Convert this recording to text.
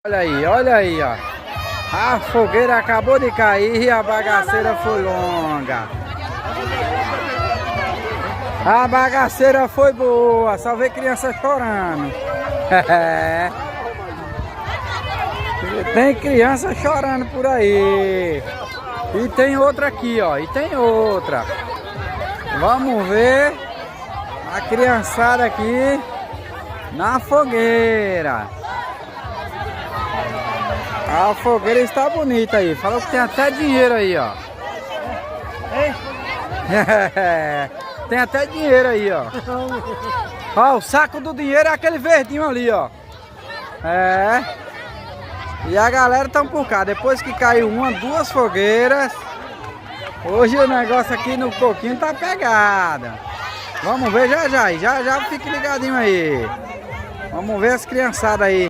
Olha aí, ó. A fogueira acabou de cair e a bagaceira foi longa. A bagaceira foi boa, só vê criança chorando. Tem criança chorando por aí. E tem outra aqui, ó. E tem outra. Vamos ver a criançada aqui na fogueira. A fogueira está bonita aí. Falou que tem até dinheiro aí, ó. Tem até dinheiro aí, ó. Ó, o saco do dinheiro é aquele verdinho ali, ó. É. E a galera tá por cá. Depois que caiu uma, duas fogueiras, hoje o negócio aqui no coquinho tá pegado. Vamos ver já fique ligadinho aí. Vamos ver as criançadas aí.